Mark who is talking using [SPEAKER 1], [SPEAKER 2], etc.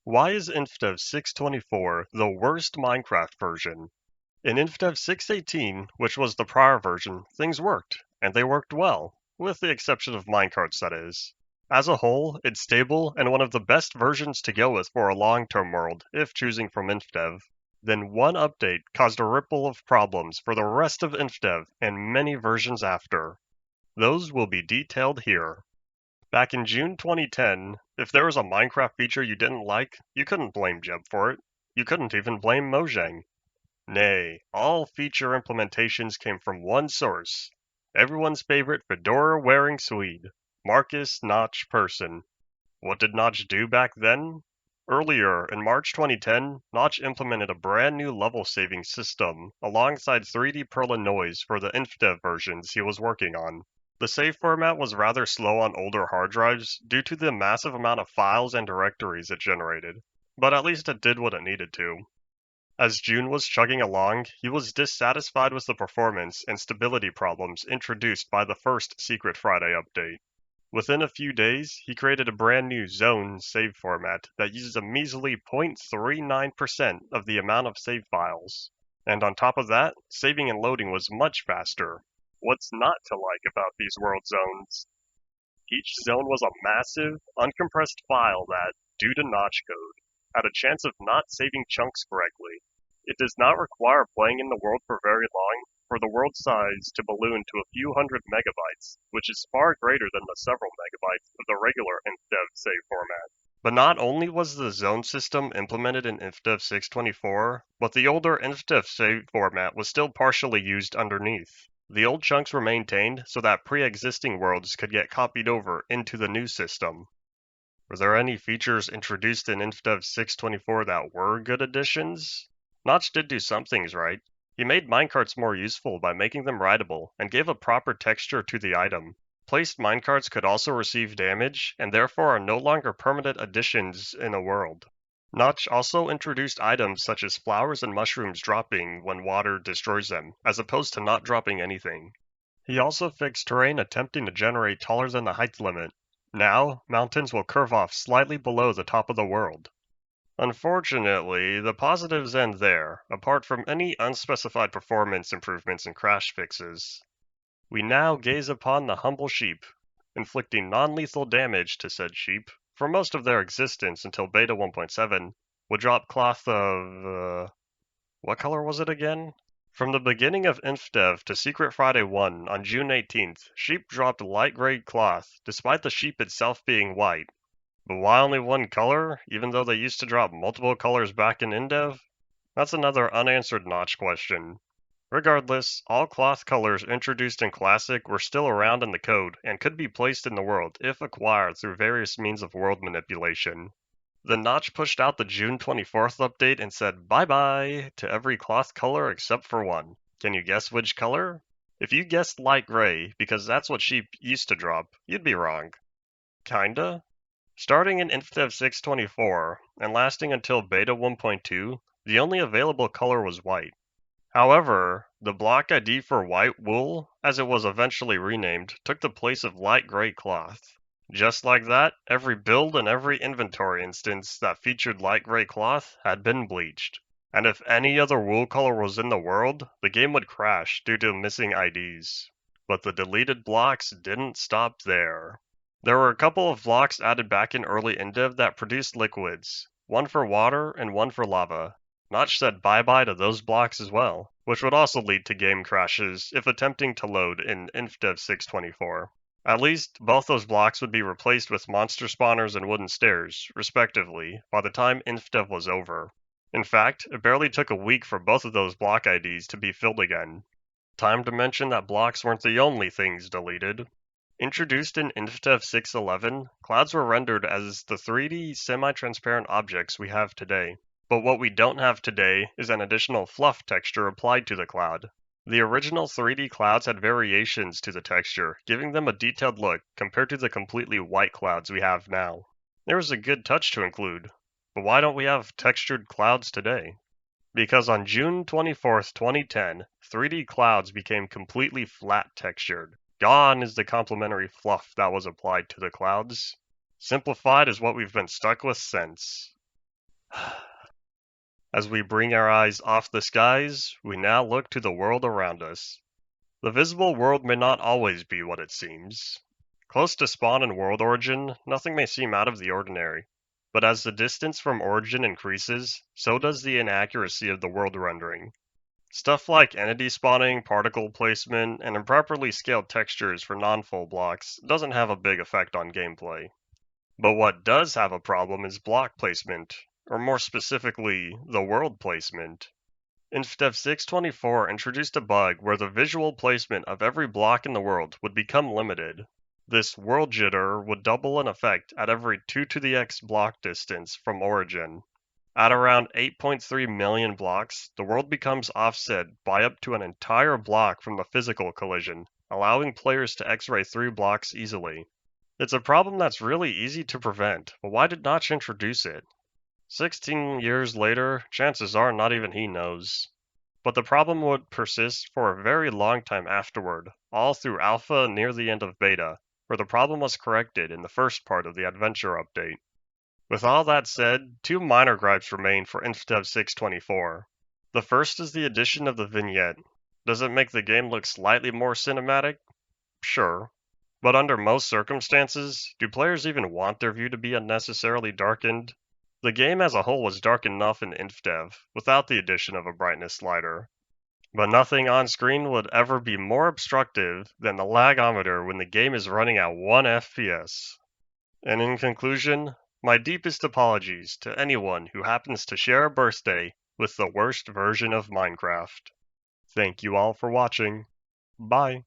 [SPEAKER 1] Why is Infdev 624 the worst Minecraft version? In Infdev 618, which was the prior version, things worked, and they worked well, with the exception of minecarts that is. As a whole, it's stable and one of the best versions to go with for a long-term world, if choosing from Infdev. Then one update caused a ripple of problems for the rest of Infdev and many versions after. Those will be detailed here. Back in June 2010, if there was a Minecraft feature you didn't like, you couldn't blame Jeb for it. You couldn't even blame Mojang. Nay, all feature implementations came from one source. Everyone's favorite fedora-wearing Swede, Marcus Notch Persson. What did Notch do back then? Earlier, in March 2010, Notch implemented a brand new level saving system alongside 3D Perla noise for the Infdev versions he was working on. The save format was rather slow on older hard drives due to the massive amount of files and directories it generated, but at least it did what it needed to. As June was chugging along, he was dissatisfied with the performance and stability problems introduced by the first Secret Friday update. Within a few days, he created a brand new zone save format that uses a measly 0.39% of the amount of save files. And on top of that, saving and loading was much faster. What's not to like about these world zones? Each zone was a massive, uncompressed file that, due to notch code, had a chance of not saving chunks correctly. It does not require playing in the world for very long for the world size to balloon to a few hundred megabytes, which is far greater than the several megabytes of the regular Infdev save format. But not only was the zone system implemented in Infdev 624, but the older Infdev save format was still partially used underneath. The old chunks were maintained so that pre-existing worlds could get copied over into the new system. Were there any features introduced in Infdev 624 that were good additions? Notch did do some things right. He made minecarts more useful by making them rideable and gave a proper texture to the item. Placed minecarts could also receive damage and therefore are no longer permanent additions in a world. Notch also introduced items such as flowers and mushrooms dropping when water destroys them, as opposed to not dropping anything. He also fixed terrain attempting to generate taller than the height limit. Now, mountains will curve off slightly below the top of the world. Unfortunately, the positives end there, apart from any unspecified performance improvements and crash fixes. We now gaze upon the humble sheep, inflicting non-lethal damage to said sheep for most of their existence until Beta 1.7 would drop cloth of, what color was it again? From the beginning of Infdev to Secret Friday 1 on June 18th, sheep dropped light gray cloth, despite the sheep itself being white. But why only one color, even though they used to drop multiple colors back in Infdev? That's another unanswered Notch question. Regardless, all cloth colors introduced in Classic were still around in the code and could be placed in the world if acquired through various means of world manipulation. The Notch pushed out the June 24th update and said bye-bye to every cloth color except for one. Can you guess which color? If you guessed light gray, because that's what sheep used to drop, you'd be wrong. Kinda? Starting in Infdev 624 and lasting until Beta 1.2, the only available color was white. However, the block ID for white wool, as it was eventually renamed, took the place of light gray cloth. Just like that, every build and every inventory instance that featured light gray cloth had been bleached. And if any other wool color was in the world, the game would crash due to missing IDs. But the deleted blocks didn't stop there. There were a couple of blocks added back in early Infdev that produced liquids, one for water and one for lava. Notch said bye-bye to those blocks as well, which would also lead to game crashes if attempting to load in Infdev 624. At least, both those blocks would be replaced with monster spawners and wooden stairs, respectively, by the time Infdev was over. In fact, it barely took a week for both of those block IDs to be filled again. Time to mention that blocks weren't the only things deleted. Introduced in Infdev 611, clouds were rendered as the 3D semi-transparent objects we have today. But what we don't have today is an additional fluff texture applied to the cloud. The original 3D clouds had variations to the texture, giving them a detailed look compared to the completely white clouds we have now. There was a good touch to include, but why don't we have textured clouds today? Because on June 24th, 2010, 3D clouds became completely flat textured. Gone is the complementary fluff that was applied to the clouds. Simplified is what we've been stuck with since. As we bring our eyes off the skies, we now look to the world around us. The visible world may not always be what it seems. Close to spawn and world origin, nothing may seem out of the ordinary. But as the distance from origin increases, so does the inaccuracy of the world rendering. Stuff like entity spawning, particle placement, and improperly scaled textures for non-full blocks doesn't have a big effect on gameplay. But what does have a problem is block placement, or more specifically, the world placement. Infdev 624 introduced a bug where the visual placement of every block in the world would become limited. This world jitter would double in effect at every 2 to the x block distance from origin. At around 8.3 million blocks, the world becomes offset by up to an entire block from the physical collision, allowing players to x-ray through blocks easily. It's a problem that's really easy to prevent, but why did Notch introduce it? 16 years later, chances are not even he knows. But the problem would persist for a very long time afterward, all through alpha near the end of beta, where the problem was corrected in the first part of the adventure update. With all that said, two minor gripes remain for Infdev 624. The first is the addition of the vignette. Does it make the game look slightly more cinematic? Sure. But under most circumstances, do players even want their view to be unnecessarily darkened? The game as a whole was dark enough in Infdev, without the addition of a brightness slider. But nothing on screen would ever be more obstructive than the lagometer when the game is running at 1 FPS. And in conclusion, my deepest apologies to anyone who happens to share a birthday with the worst version of Minecraft. Thank you all for watching. Bye.